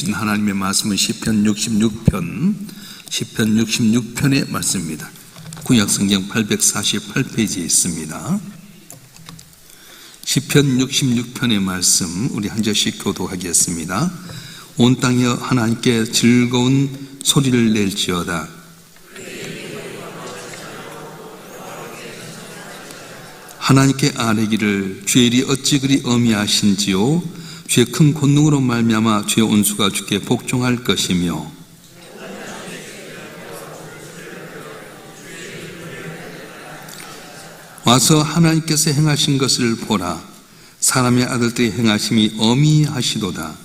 주신 하나님의 말씀은 시편 66편의 말씀입니다. 구약성경 848페이지에 있습니다. 시편 66편의 말씀 우리 한 절씩 교독하겠습니다. 온 땅이여 하나님께 즐거운 소리를 낼지어다. 하나님께 아뢰기를 주의 일이 어찌 그리 어미하신지요. 주의 큰 권능으로 말미암아 주의 온수가 주께 복종할 것이며 와서 하나님께서 행하신 것을 보라. 사람의 아들들의 행하심이 어미하시도다.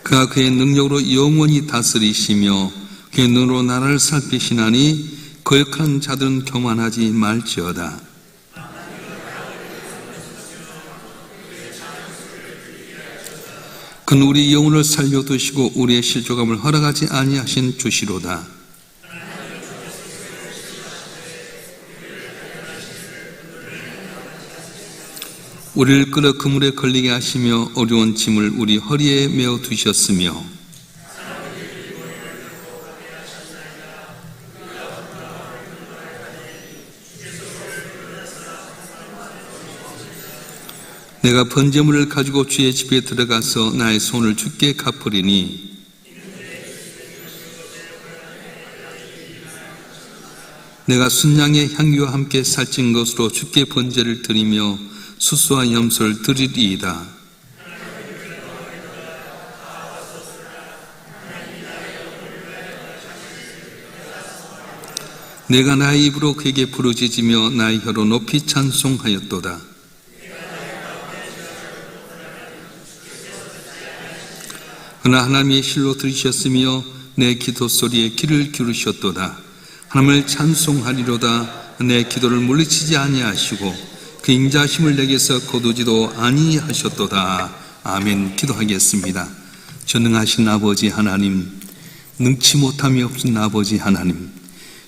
그가 그의 능력으로 영원히 다스리시며 그의 눈으로 나라를 살피시나니 거역하는 자들은 교만하지 말지어다. 그는 우리 영혼을 살려두시고 우리의 실족함을 허락하지 아니하신 주시로다. 우리를 끌어 그물에 걸리게 하시며 어려운 짐을 우리 허리에 메어 두셨으며 내가 번제물을 가지고 주의 집에 들어가서 나의 손을 주께 갚으리니 내가 순양의 향유와 함께 살찐 것으로 주께 번제를 드리며 수수와 염소를 드리리이다. 내가 나의 입으로 그에게 부르짖으며 나의 혀로 높이 찬송하였도다. 그러나 하나님의 실로 들으셨으며 내 기도 소리에 귀를 기울이셨도다. 하나님을 찬송하리로다. 내 기도를 물리치지 아니하시고 그 인자하심을 내게서 거두지도 아니하셨도다. 아멘. 기도하겠습니다. 전능하신 아버지 하나님, 능치 못함이 없은 아버지 하나님,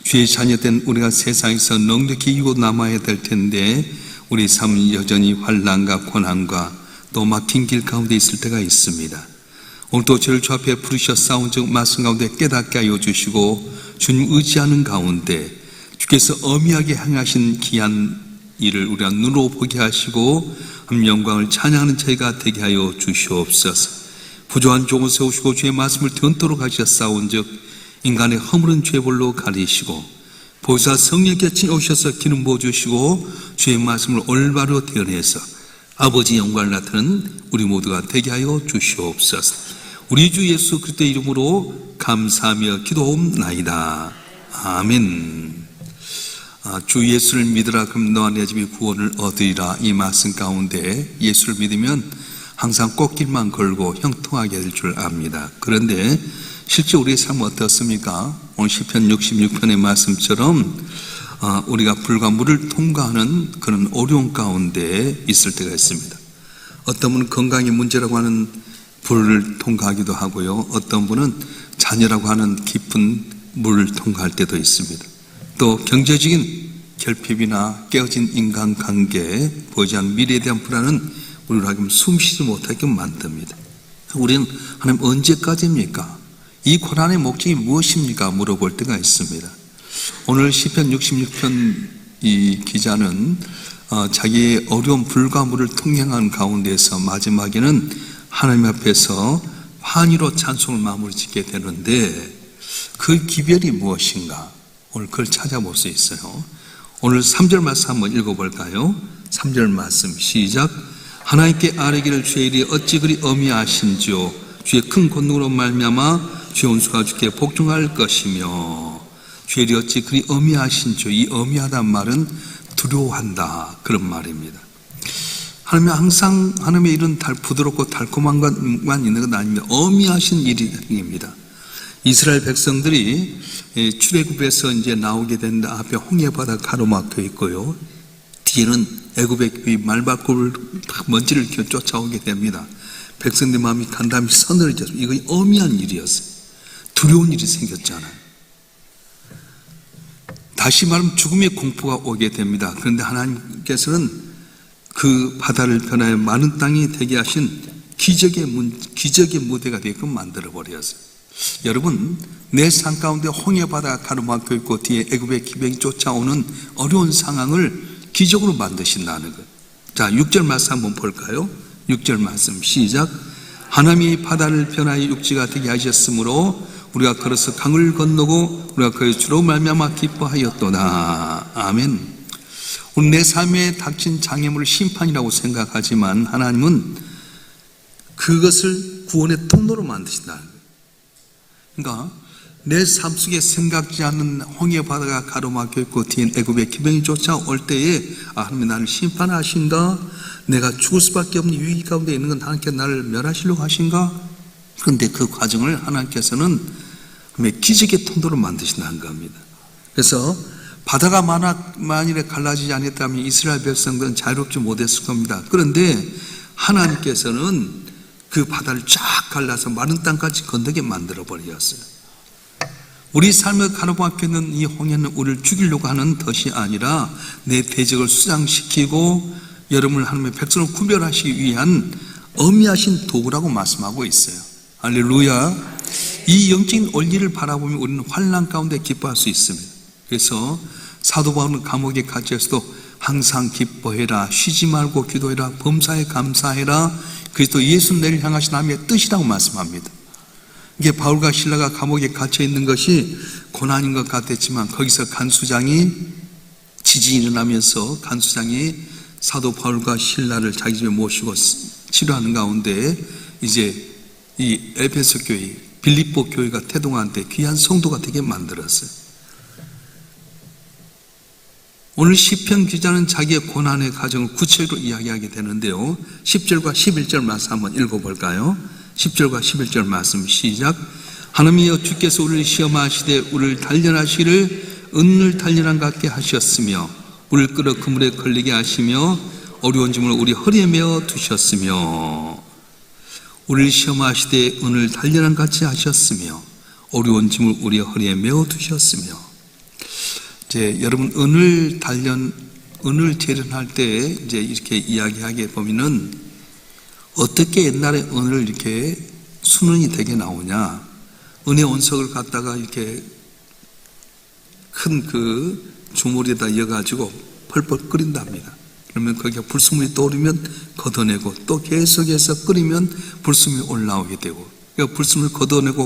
주의 자녀된 우리가 세상에서 넉넉히 이고 남아야 될 텐데 우리 삶은 여전히 환난과 고난과 또 막힌 길 가운데 있을 때가 있습니다. 오늘도 저를 주 앞에 부르셔 싸운 즉 말씀 가운데 깨닫게 하여 주시고 주님 의지하는 가운데 주께서 어미하게 행하신 귀한 일을 우리가 눈으로 보게 하시고 하나님 영광을 찬양하는 저희가 되게 하여 주시옵소서. 부조한 종을 세우시고 주의 말씀을 되ont도록 하셔 싸운 즉 인간의 허물은 죄벌로 가리시고 보혜사 성령 곁에 오셔서 기름 부어주시고 주의 말씀을 올바로 대언해서 아버지 영광을 나타내는 우리 모두가 되게 하여 주시옵소서. 우리 주 예수 그리스도의 이름으로 감사하며 기도하옵나이다. 아멘. 주 예수를 믿으라 그럼 너와 내 집이 구원을 얻으리라. 이 말씀 가운데 예수를 믿으면 항상 꽃길만 걸고 형통하게 될 줄 압니다. 그런데 실제 우리의 삶은 어떻습니까? 오늘 시편 66편의 말씀처럼 우리가 불과 물을 통과하는 그런 어려운 가운데 있을 때가 있습니다. 어떤 분은 건강의 문제라고 하는 불을 통과하기도 하고요. 어떤 분은 자녀라고 하는 깊은 물을 통과할 때도 있습니다. 또 경제적인 결핍이나 깨어진 인간관계, 보이지 않는 미래에 대한 불안은 우리로 하여금 숨쉬지 못하게 만듭니다. 우리는 하나님 언제까지입니까? 이 고난의 목적이 무엇입니까? 물어볼 때가 있습니다. 오늘 시편 66편 이 기자는 자기의 어려운 불과 물을 통행한 가운데서 마지막에는 하나님 앞에서 환희로 찬송을 마무리 짓게 되는데 그 기별이 무엇인가? 오늘 그걸 찾아볼 수 있어요. 오늘 3절 말씀 한번 읽어볼까요? 3절 말씀 시작. 하나님께 아뢰기를 주의 일이 어찌 그리 어미하신지요. 주의 큰 권능으로 말미암아 주의 온수가 주께 복종할 것이며 주의 일이 어찌 그리 어미하신지요. 이 어미하다는 말은 두려워한다 그런 말입니다. 하나님은 항상 하나님의 일은 부드럽고 달콤한 것만 있는 건 아닙니다. 어미하신 일입니다. 이스라엘 백성들이 출애굽에서 이제 나오게 되는데 앞에 홍해바다 가로막혀 있고요. 뒤에는 애굽의 말바꾸를 먼지를 쫓아오게 됩니다. 백성들 마음이 간담이 서늘해져서 이거 어미한 일이었어요. 두려운 일이 생겼잖아요. 다시 말하면 죽음의 공포가 오게 됩니다. 그런데 하나님께서는 그 바다를 변하여 많은 땅이 되게 하신 기적의 무대가 되게끔 만들어버렸어요. 여러분, 내 삶 가운데 홍해바다가 가로막혀 있고 뒤에 애굽의 기병이 쫓아오는 어려운 상황을 기적으로 만드신다는 거예요. 자, 6절 말씀 한번 볼까요? 6절 말씀 시작. 하나님이 바다를 변하여 육지가 되게 하셨으므로 우리가 걸어서 강을 건너고 우리가 그의 주로 말미암아 기뻐하였도다. 아멘. 오늘 내 삶에 닥친 장애물을 심판이라고 생각하지만 하나님은 그것을 구원의 통로로 만드신다는 거예요. 그러니까 내 삶 속에 생각지 않는 홍해 바다가 가로막혀 있고 뒤엔 애굽의 기병이 쫓아올 때에 하나님이 나를 심판하신가? 내가 죽을 수밖에 없는 위기 가운데 있는 건 하나님께서 나를 멸하시려고 하신가? 그런데 그 과정을 하나님께서는 기적의 통로로 만드신다는 겁니다. 그래서 바다가 만일에 갈라지지 않았다면 이스라엘 백성들은 자유롭지 못했을 겁니다. 그런데 하나님께서는 그 바다를 쫙 갈라서 마른 땅까지 건너게 만들어 버렸어요. 우리 삶을 가로막혀 있는 이 홍해는 우리를 죽이려고 하는 덫이 아니라 내 대적을 수장시키고 여러분을 하나님의 백성을 구별하시기 위한 어미하신 도구라고 말씀하고 있어요. 할렐루야. 이 영적인 원리를 바라보면 우리는 환난 가운데 기뻐할 수 있습니다. 그래서 사도 바울은 감옥에 갇혀서도 항상 기뻐해라, 쉬지 말고 기도해라, 범사에 감사해라, 그리스도 예수 내를 향하신 하나님의 뜻이라고 말씀합니다. 이게 바울과 실라가 감옥에 갇혀 있는 것이 고난인 것 같았지만 거기서 간수장이 지진이 일어나면서 간수장이 사도 바울과 실라를 자기 집에 모시고 치료하는 가운데 이제 이 에베소 교회, 빌립보 교회가 태동한테 귀한 성도가 되게 만들었어요. 오늘 시편 기자는 자기의 고난의 과정을 구체적으로 이야기하게 되는데요. 10절과 11절 말씀 한번 읽어볼까요? 10절과 11절 말씀 시작. 하나님이여 주께서 우리를 시험하시되 우리를 단련하시기를 은을 단련한 같게 하셨으며 우리를 끌어 그물에 걸리게 하시며 어려운 짐을 우리 허리에 메어 두셨으며 우리를 시험하시되 은을 단련한 같이 하셨으며 어려운 짐을 우리 허리에 메어 두셨으며. 이제 여러분 은을 재련할 때 이제 이렇게 이야기하게 보면은 어떻게 옛날에 은을 이렇게 순은이 되게 나오냐? 은의 원석을 갖다가 이렇게 큰 그 주물에다 이어가지고 펄펄 끓인답니다. 그러면 거기에 불순물이 떠오르면 걷어내고 또 계속해서 끓이면 불순물이 올라오게 되고, 그러니까 불순물을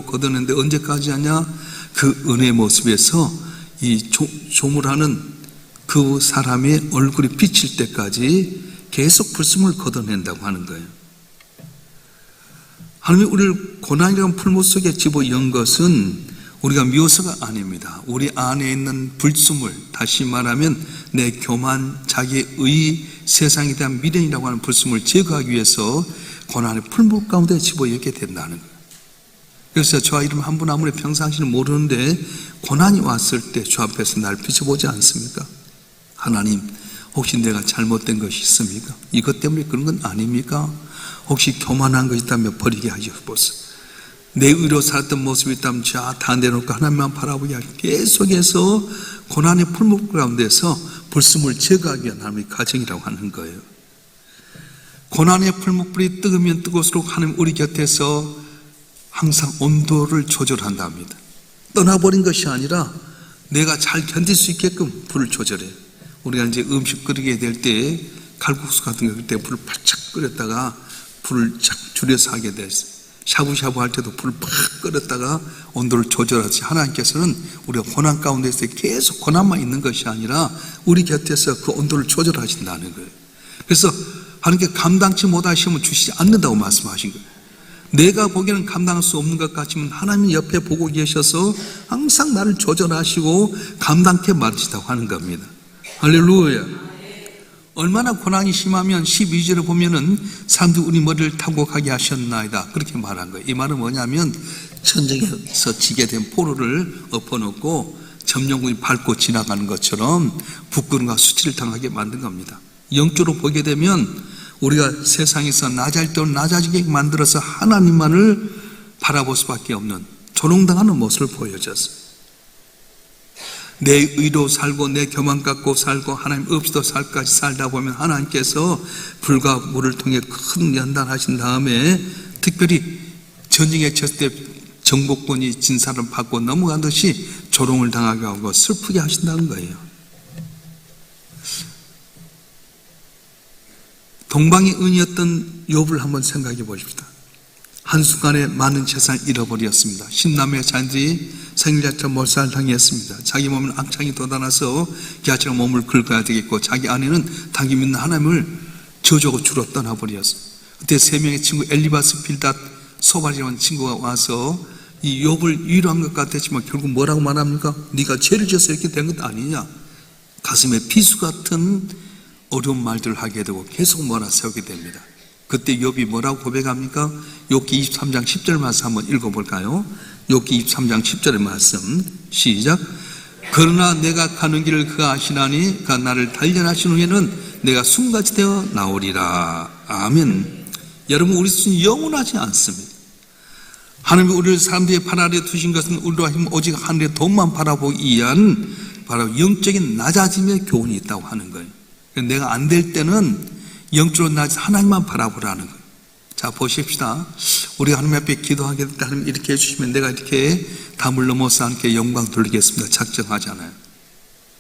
걷어내는데 언제까지 하냐? 그 은의 모습에서 이 조물하는 그 사람의 얼굴이 비칠 때까지 계속 불순물을 걷어낸다고 하는 거예요. 하나님이 우리를 고난이라는 풀무 속에 집어연 것은 우리가 미워서가 아닙니다. 우리 안에 있는 불순물, 다시 말하면 내 교만, 자기의 세상에 대한 미련이라고 하는 불순물을 제거하기 위해서 고난의 풀무 가운데 집어넣게 된다는 거예요. 그래서 저와 이름 한 분 아무리 평상시는 모르는데 고난이 왔을 때 주 앞에서 날 비춰보지 않습니까? 하나님, 혹시 내가 잘못된 것이 있습니까? 이것 때문에 그런 건 아닙니까? 혹시 교만한 것이 있다면 버리게 하시옵소서. 내 의로 살았던 모습이 있다면 다 내놓고 하나님만 바라보게 하시고 계속해서 고난의 풀목 가운데서 불순물을 제거하기 위한 하나님의 과정이라고 하는 거예요. 고난의 풀목불이 뜨거우면 뜨거울수록 하나님 우리 곁에서 항상 온도를 조절한답니다. 떠나버린 것이 아니라 내가 잘 견딜 수 있게끔 불을 조절해요. 우리가 이제 음식 끓이게 될 때 칼국수 같은 거 그럴 때 불을 바짝 끓였다가 불을 착 줄여서 하게 됐어요. 샤브샤브 할 때도 불을 팍 끓였다가 온도를 조절하듯이 하나님께서는 우리가 고난 가운데서 계속 고난만 있는 것이 아니라 우리 곁에서 그 온도를 조절하신다는 거예요. 그래서 하나님께 감당치 못하시면 주시지 않는다고 말씀하신 거예요. 내가 보기에는 감당할 수 없는 것 같지만 하나님 옆에 보고 계셔서 항상 나를 조절하시고 감당케 만드시다고 하는 겁니다. 할렐루야. 얼마나 고난이 심하면 12절을 보면은 사람들이 우리 머리를 타곡하게 하셨나이다, 그렇게 말한 거예요. 이 말은 뭐냐면 천정에서 지게 된 포로를 엎어놓고 점령군이 밟고 지나가는 것처럼 부끄러움과 수치를 당하게 만든 겁니다. 영적으로 보게 되면 우리가 세상에서 낮아질 때로 낮아지게 만들어서 하나님만을 바라볼 수밖에 없는 조롱당하는 모습을 보여줬어요. 내 의로 살고 내 교만 갖고 살고 하나님 없이도 살까지 살다 보면 하나님께서 불과 물을 통해 큰 연단하신 다음에 특별히 전쟁에 쳤을 때 정복군이 진사를 받고 넘어간 듯이 조롱을 당하게 하고 슬프게 하신다는 거예요. 동방의 은이었던 욥을 한번 생각해 보십시다. 한순간에 많은 재산을 잃어버렸습니다. 10남의 자녀들이 생일자처럼 몰살당했습니다. 자기 몸은 악창이 돋아나서 기아처럼 몸을 긁어야 되겠고 자기 아내는 당기 믿는 하나님을 저주하고 주로 떠나버렸어요. 그때 3명의 친구 엘리바스, 빌닷, 소발이라는 친구가 와서 이 욥을 위로한 것 같았지만 결국 뭐라고 말합니까? 네가 죄를 지어서 이렇게 된 것 아니냐? 가슴에 비수 같은 어려운 말들을 하게 되고 계속 몰아세우게 됩니다. 그때 욥이 뭐라고 고백합니까? 욥기 23장 10절 말씀 한번 읽어볼까요? 욥기 23장 10절의 말씀 시작. 그러나 내가 가는 길을 그가 아시나니 그가 나를 단련하신 후에는 내가 숨같이 되어 나오리라. 아멘. 여러분, 우리 수는 영원하지 않습니다. 하나님이 우리를 사람들의 발 아래에 두신 것은 우리로 하여금 오직 하늘의 돈만 바라보기 위한 바로 영적인 낮아짐의 교훈이 있다고 하는 거예요. 내가 안 될 때는 영적으로 낮은 하나님만 바라보라는 거예요. 자, 보십시다. 우리가 하나님 앞에 기도하게 될 때 하나님 이렇게 해주시면 내가 이렇게 담을 넘어서 하나님께 영광 돌리겠습니다. 작정하잖아요.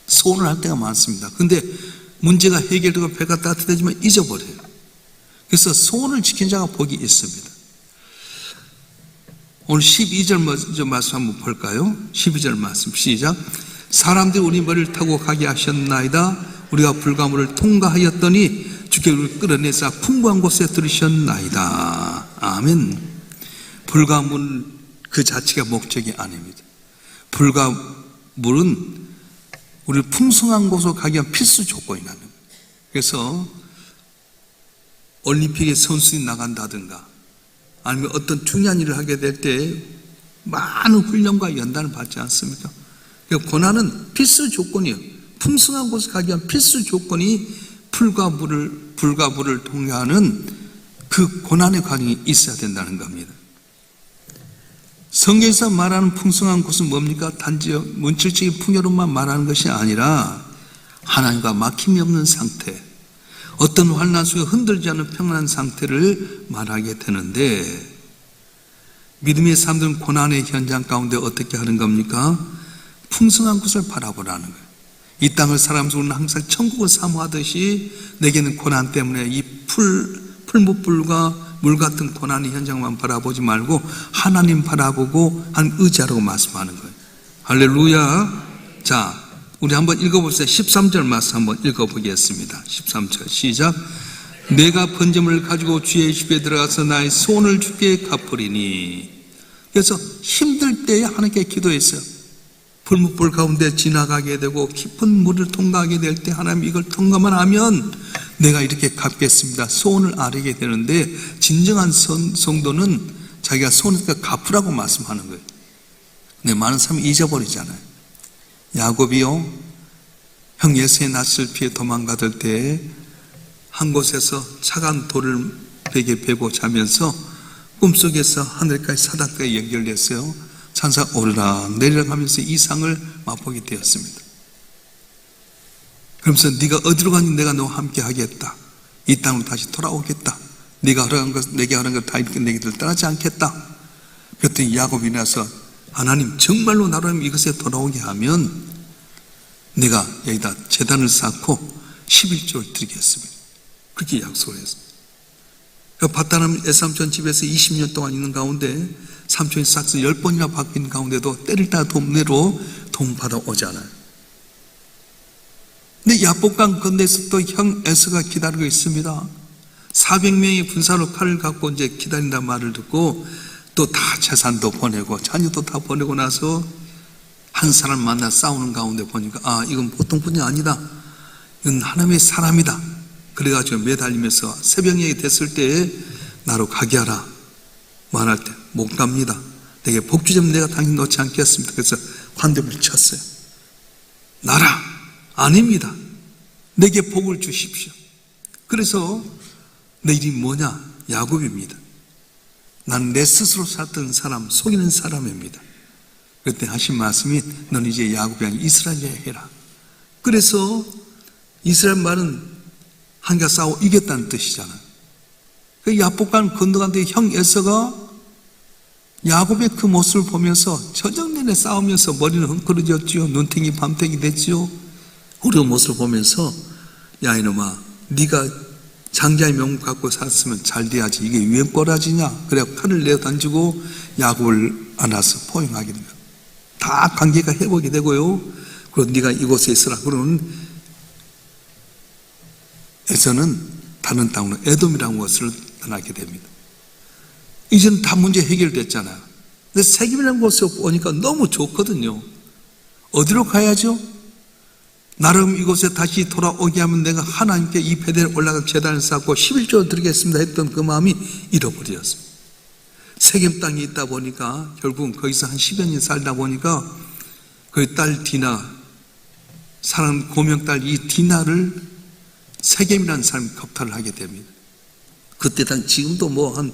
소원을 할 때가 많습니다. 근데 문제가 해결되고 배가 따뜻해지면 잊어버려요. 그래서 소원을 지킨 자가 복이 있습니다. 오늘 12절 말씀 한번 볼까요? 12절 말씀 시작. 사람들이 우리 머리를 타고 가게 하셨나이다. 우리가 불가물을 통과하였더니 주께 우리를 끌어내사 풍부한 곳에 들으셨나이다. 아멘. 불가물 그 자체가 목적이 아닙니다. 불가물은 우리를 풍성한 곳으로 가기 위한 필수 조건이라는 거예요. 그래서 올림픽에 선수들이 나간다든가 아니면 어떤 중요한 일을 하게 될 때 많은 훈련과 연단을 받지 않습니까? 그러니까 고난은 필수 조건이에요. 풍성한 곳에 가기 위한 필수 조건이 불가물을 통과하는 그 고난의 과정이 있어야 된다는 겁니다. 성경에서 말하는 풍성한 곳은 뭡니까? 단지 문질적인 풍요로움만 말하는 것이 아니라 하나님과 막힘이 없는 상태, 어떤 환난 속에 흔들지 않는 평안한 상태를 말하게 되는데, 믿음의 사람들은 고난의 현장 가운데 어떻게 하는 겁니까? 풍성한 곳을 바라보라는 거예요. 이 땅을 살아가면서 항상 천국을 사모하듯이 내게는 고난 때문에 이 풀무불과 물 같은 고난의 현장만 바라보지 말고 하나님 바라보고 한 의지하라고 말씀하는 거예요. 할렐루야. 자, 우리 한번 읽어보세요. 13절 말씀 한번 읽어보겠습니다. 13절 시작. 내가 번제물을 가지고 주의 집에 들어가서 나의 소원을 주께 갚으리니. 그래서 힘들 때에 하나님께 기도했어요. 불무불 가운데 지나가게 되고 깊은 물을 통과하게 될 때 하나님 이걸 통과만 하면 내가 이렇게 갚겠습니다. 소원을 아뢰게 되는데, 진정한 성도는 자기가 소원을 갚으라고 말씀하는 거예요. 근데 많은 사람이 잊어버리잖아요. 야곱이요, 형 예수의 낯을 피해 도망가던 때 한 곳에서 차가운 돌을 베개 베고 자면서 꿈속에서 하늘까지 사단까지 연결됐어요. 산사가 오르락 내리락 하면서 이상을 맛보게 되었습니다. 그러면서 네가 어디로 가니 내가 너와 함께 하겠다. 이 땅으로 다시 돌아오겠다. 네가 허락한 것, 내게 허락한 것 다 이렇게 내게들 떠나지 않겠다. 그랬더니 야곱이 나서 하나님 정말로 나로 하면 이것에 돌아오게 하면 내가 여기다 제단을 쌓고 11조를 드리겠습니다. 그렇게 약속을 했습니다. 바다남 애삼촌 집에서 20년 동안 있는 가운데 삼촌이 싹스 10번이나 바뀐 가운데도 때릴 다 돈내로 돈 받아오잖아요. 근데 야복강 건너에서 또 형 에서가 기다리고 있습니다. 400명의 군사로 칼을 갖고 이제 기다린다는 말을 듣고 또 다 재산도 보내고 자녀도 다 보내고 나서 한 사람 만나 싸우는 가운데 보니까 아, 이건 보통 분이 아니다. 이건 하나님의 사람이다. 그래가지고 매달리면서 새벽녘이 됐을 때 나로 가게 하라 말할 때 못 갑니다. 내게 복주점 내가 당연히 놓지 않겠습니다. 그래서 환대를 쳤어요. 나라 아닙니다. 내게 복을 주십시오. 그래서 내 이름이 뭐냐? 야곱입니다. 난 내 스스로 살던 사람, 속이는 사람입니다. 그때 하신 말씀이 너는 이제 야곱이 아니라 이스라엘이라 해라. 그래서 이스라엘 말은 한가 싸워 이겼다는 뜻이잖아요. 그 야복강 건너간데 형 에서가 야곱의 그 모습을 보면서 저녁 내내 싸우면서 머리는 헝클어졌지요. 눈탱이 밤탱이 됐지요. 어려운 모습을 보면서 야 이놈아 네가 장자의 명분 갖고 살았으면 잘 돼야지 이게 왜 꼬라지냐. 그래 칼을 내어 던지고 야곱을 안아서 포용하게 됩니다. 다 관계가 회복이 되고요. 그리고 네가 이곳에 있으라 그러는 에서는 다른 땅으로 에돔이라는 곳을 떠나게 됩니다. 이제는 다 문제 해결됐잖아요. 근데 세겜이라는 곳에 오니까 너무 좋거든요. 어디로 가야죠? 나름 이곳에 다시 돌아오게 하면 내가 하나님께 이 베델에 올라가 제단을 쌓고 11조를 드리겠습니다 했던 그 마음이 잃어버렸습니다. 세겜 땅에 있다 보니까 결국은 거기서 한 10여 년 살다 보니까 그 딸 디나, 사랑하는 고명딸 이 디나를 세겜이라는 사람이 겁탈을 하게 됩니다. 그때 당 지금도 뭐 한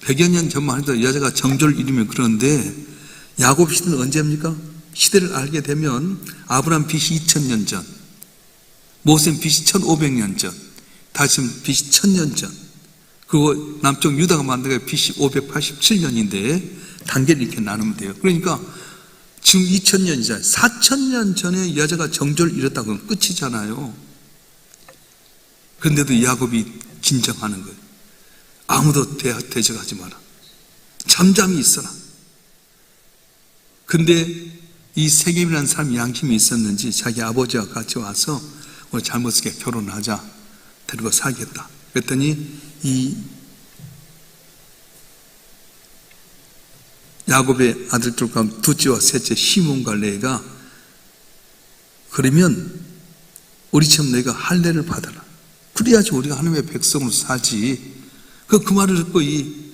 100여 년 전만 해도 여자가 정조를 이루면 그런데 야곱 시대는 언제입니까? 시대를 알게 되면 아브라함 BC 2000년 전, 모세는 BC 1500년 전, 다시는 BC 1000년 전, 그리고 남쪽 유다가 만든 게 BC 587년인데 단계를 이렇게 나누면 돼요. 그러니까 지금 2000년이잖아요. 4000년 전에 여자가 정조를 이뤘다고 하면 끝이잖아요. 그런데도 야곱이 긴장하는 거예요. 아무도 대적하지 마라. 잠잠히 있어라. 근데 이 세겜이라는 사람이 양심이 있었는지 자기 아버지와 같이 와서 오늘 잘못스게 결혼하자. 데리고 살겠다. 그랬더니 이 야곱의 아들들 가운데 둘째와 셋째 시몬과 레가 그러면 우리처럼 너희가 할례를 받아라. 그래야지 우리가 하나님의 백성으로 살지. 그 말을 듣고 이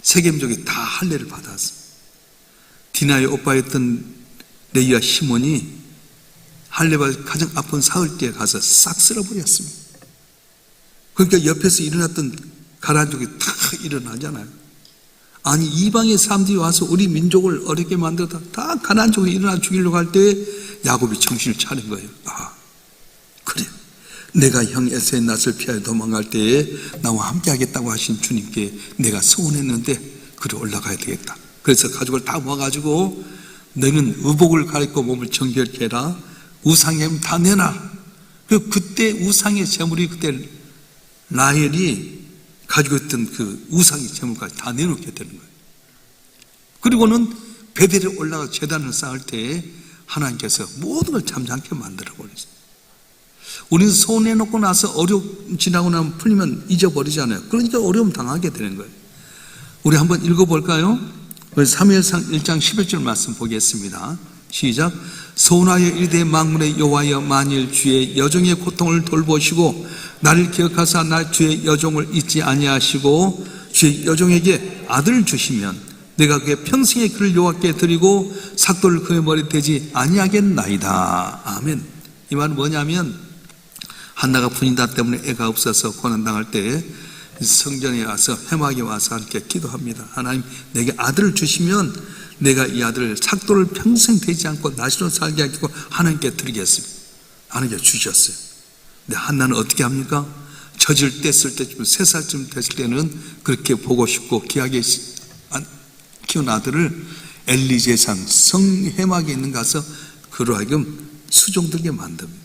세겜족이 다 할례를 받았어. 디나의 오빠였던 레이와 시몬이 할례받아 가장 아픈 사흘 때 가서 싹 쓸어버렸습니다. 그러니까 옆에서 일어났던 가난족이 다 일어나잖아요. 아니 이방의 사람들이 와서 우리 민족을 어렵게 만들었다. 다 가난족이 일어나 죽이려고 할 때 야곱이 정신을 차린 거예요. 아 그래 내가 형 에서의 낯을 피하여 도망갈 때에 나와 함께 하겠다고 하신 주님께 내가 소원했는데 그래 올라가야 되겠다. 그래서 가족을 다 모아가지고 너는 의복을 가리고 몸을 정결케 해라. 우상의 다 내놔. 그때 우상의 재물이 그때 라헬이 가지고 있던 그 우상의 재물까지 다 내놓게 되는 거예요. 그리고는 베델에 올라가 제단을 쌓을 때 하나님께서 모든 걸 잠잠케 만들어 버렸어요. 우리는 손해놓고 나서 어려움 지나고 나면 풀리면 잊어버리잖아요. 그러니까 어려움 당하게 되는 거예요. 우리 한번 읽어볼까요? 사무엘상 1장 11절 말씀 보겠습니다. 시작. 소원하여 이르되 만군의 여호와여 만일 주의 여종의 고통을 돌보시고 나를 기억하사 나 주의 여종을 잊지 아니하시고 주의 여종에게 아들을 주시면 내가 그의 평생의 그를 여호와께 드리고 삭도를 그의 머리에 대지 아니하겠나이다. 아멘. 이 말은 뭐냐면 한나가 분인다 때문에 애가 없어서 고난당할 때 성전에 와서 회막에 와서 함께 기도합니다. 하나님 내게 아들을 주시면 내가 이 아들을 삭도를 평생 되지 않고 나시로 살게 하고 하나님께 드리겠습니다. 하나님께 주셨어요. 근데 한나는 어떻게 합니까? 젖을 뗐을 때쯤 3살쯤 됐을 때는 그렇게 보고 싶고 귀하게 키운 아들을 엘리 제상 성회막에 있는 가서 그로 하여금 수종들게 만듭니다.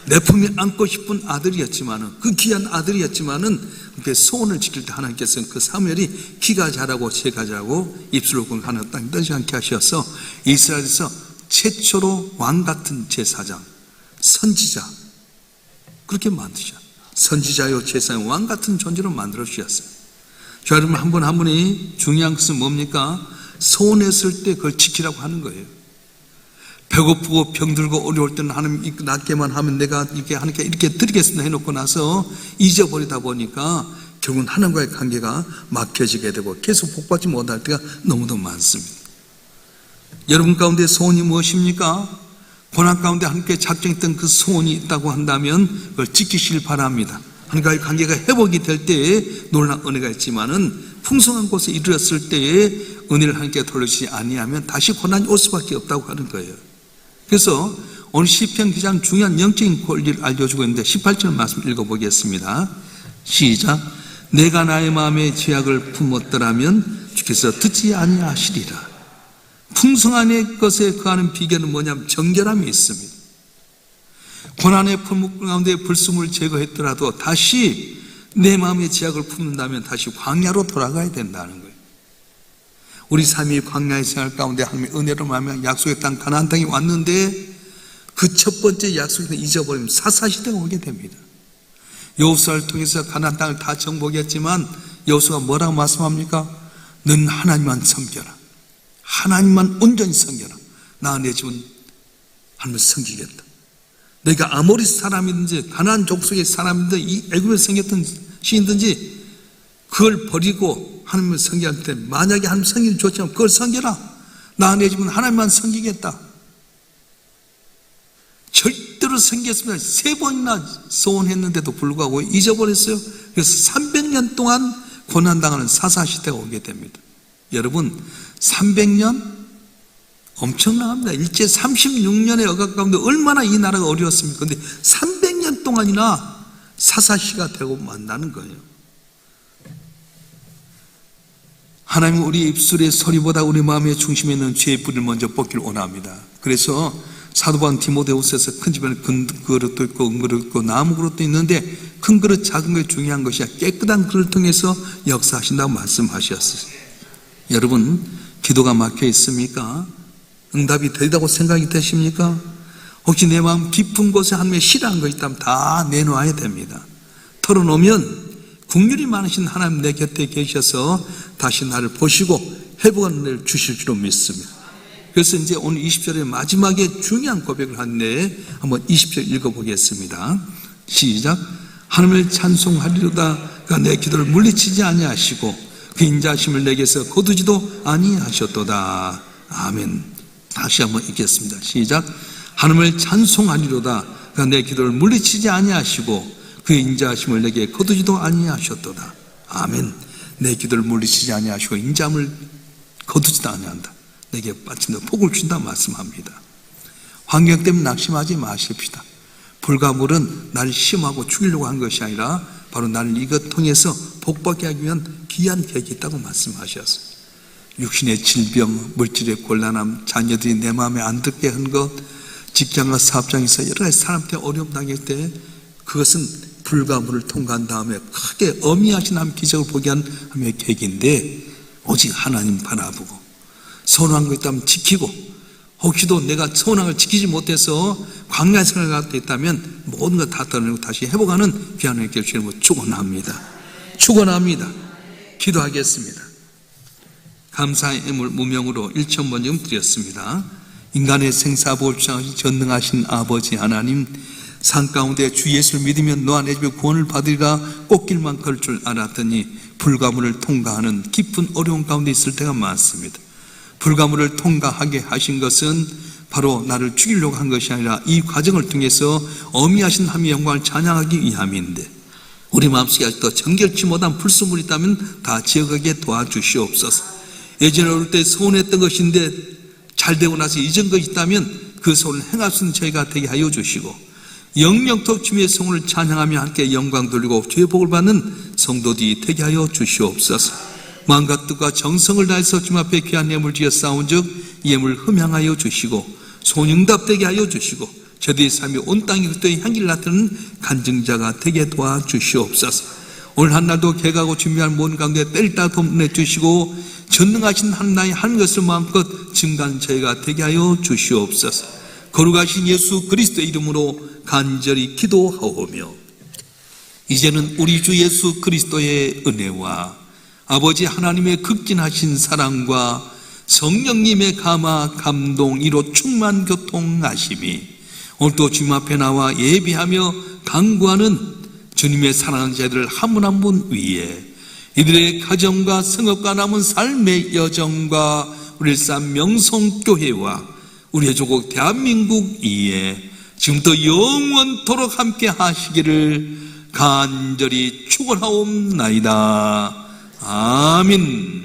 내 품에 안고 싶은 아들이었지만은 그 귀한 아들이었지만은 그 소원을 지킬 때 하나님께서는 그 사무엘이 키가 자라고 체가 자라고 입술로 하나 땅 떠지 않게 하셔서 이스라엘에서 최초로 왕 같은 제사장 선지자 그렇게 만드셨어요. 선지자요 제사장 왕 같은 존재로 만들어 주셨어요. 자, 여러분 한 분 한 분이 중요한 것은 뭡니까? 소원했을 때 그걸 지키라고 하는 거예요. 배고프고 병들고 어려울 때는 하나님 낫게만 하면 내가 이렇게 하나님께 이렇게 드리겠습니다 해놓고 나서 잊어버리다 보니까 결국은 하나님과의 관계가 막혀지게 되고 계속 복받지 못할 때가 너무도 많습니다. 여러분 가운데 소원이 무엇입니까? 고난 가운데 함께 작정했던 그 소원이 있다고 한다면 그걸 지키시길 바랍니다. 하나님과의 관계가 회복이 될 때에 놀라운 은혜가 있지만은 풍성한 곳에 이르렀을 때에 은혜를 하나님께 돌려주지 아니하면 다시 고난이 올 수밖에 없다고 하는 거예요. 그래서 오늘 시편 가장 중요한 영적인 권리를 알려주고 있는데 18절 말씀 읽어보겠습니다. 시작. 내가 나의 마음에 죄악을 품었더라면 주께서 듣지 아니하시리라. 풍성한 것에 거하는 비결은 뭐냐면 정결함이 있습니다. 고난의 풀목 가운데 불순물을 제거했더라도 다시 내 마음에 죄악을 품는다면 다시 광야로 돌아가야 된다는 거예요. 우리 삶이 광야의 생활 가운데 하나님의 은혜로 말미암아 약속의 땅 가나안 땅에 왔는데 그 첫 번째 약속을 잊어버리면 사사시대가 오게 됩니다. 여호수아를 통해서 가나안 땅을 다 정복했지만 여호수아가 뭐라고 말씀합니까? 넌 하나님만 섬겨라. 하나님만 온전히 섬겨라. 나 내 집은 하나님을 섬기겠다. 내가 아모리 사람이든지 가나안 족속의 사람이든지 이 애굽에 생겼던 시인든지 그걸 버리고 하나님을 섬기할 때 만약에 하나님 섬기는 좋지만 그걸 섬겨라. 나 내 집은 하나님만 섬기겠다. 절대로 섬겼습니다. 3번이나 소원했는데도 불구하고 잊어버렸어요. 그래서 300년 동안 고난당하는 사사시대가 오게 됩니다. 여러분 300년 엄청납니다. 일제 36년의 억압 가운데 얼마나 이 나라가 어려웠습니까? 그런데 300년 동안이나 사사시가 되고 만나는 거예요. 하나님은 우리 입술의 소리보다 우리 마음의 중심에 있는 죄의 뿌리를 먼저 뽑기를 원합니다. 그래서 사도 바울 디모데후서에서 큰 집에는 큰 그릇도 있고 은그릇도 있고 나무 그릇도 있는데 큰 그릇 작은 것이 중요한 것이 아니라 깨끗한 그릇을 통해서 역사하신다고 말씀하셨어요. 여러분 기도가 막혀 있습니까? 응답이 되다고 생각이 되십니까? 혹시 내 마음 깊은 곳에 하나님의 싫어하는 거 있다면 다 내놓아야 됩니다. 털어놓으면 긍휼이 많으신 하나님 내 곁에 계셔서 다시 나를 보시고 회복하는 은혜를 주실 줄로 믿습니다. 그래서 이제 오늘 20절의 마지막에 중요한 고백을 하는데 한번 20절 읽어보겠습니다. 시작. 하나님을 찬송하리로다. 그가 내 기도를 물리치지 아니하시고 그 인자하심을 내게서 거두지도 아니하셨도다. 아멘. 다시 한번 읽겠습니다. 시작. 하나님을 찬송하리로다. 그가 내 기도를 물리치지 아니하시고 그 인자하심을 내게 거두지도 아니하셨도다. 아멘. 내 기도를 물리치지 아니하시고 인자함을 거두지도 아니한다. 내게 빠친다 복을 준다 말씀합니다. 환경 때문에 낙심하지 마십시다. 불가물은 나를 시험하고 죽이려고 한 것이 아니라 바로 나를 이것 통해서 복받게 하기 위한 귀한 계획이 있다고 말씀하셨어요. 육신의 질병, 물질의 곤란함, 자녀들이 내 마음에 안 듣게 한 것, 직장과 사업장에서 여러 가지 사람한테 어려움 당할 때 그것은 불가물을 통과한 다음에 크게 어미하신 하나님 기적을 보게 한 하나님의 계획인데 오직 하나님 바라보고 선한 거 있다면 지키고 혹시도 내가 선한 걸 지키지 못해서 광야 생활을 갖고 있다면 모든 걸 다 떠내고 다시 회복하는 귀한 은혜 주시는 것 축원합니다. 축원합니다. 기도하겠습니다. 감사의 예물 무명으로 1,000번 드렸습니다. 인간의 생사복을 주장하신 전능하신 아버지 하나님, 산 가운데 주 예수를 믿으면 너와 내 집에 구원을 받으리라 꽃길만 걸 줄 알았더니 불가물을 통과하는 깊은 어려운 가운데 있을 때가 많습니다. 불가물을 통과하게 하신 것은 바로 나를 죽이려고 한 것이 아니라 이 과정을 통해서 어미하신 하나님의 영광을 찬양하기 위함인데 우리 마음속에 아직도 정결치 못한 불순물이 있다면 다 지어가게 도와주시옵소서. 예전에 어릴 때 소원했던 것인데 잘 되고 나서 잊은 것이 있다면 그 소원을 행할 수 있는 저희가 되게 하여 주시고 영영토록 주님의 성을 찬양하며 함께 영광 돌리고 주의 복을 받는 성도들이 되게 하여 주시옵소서. 마음과 뜻과 정성을 다해서 주님 앞에 귀한 예물 지어 쌓은 즉 예물 흠양하여 주시고 소응답되게 하여 주시고 저들의 삶이 온 땅에 그때의 향기를 나타내는 간증자가 되게 도와주시옵소서. 오늘 한날도 개가고 준비할 모든 가운데 때리다 돕내 주시고 전능하신 하나님의 한 것을 마음껏 증가하는 저희가 되게 하여 주시옵소서. 거룩하신 예수 그리스도의 이름으로 간절히 기도하오며 이제는 우리 주 예수 그리스도의 은혜와 아버지 하나님의 극진하신 사랑과 성령님의 감화 감동 이로 충만 교통하심이 오늘도 주님 앞에 나와 예비하며 강구하는 주님의 사랑하는 자들 한 분 한 분 위에 이들의 가정과 성업과 남은 삶의 여정과 우리 일산 명성교회와 우리의 조국 대한민국 위에 지금부터 영원토록 함께 하시기를 간절히 축원하옵나이다. 아멘.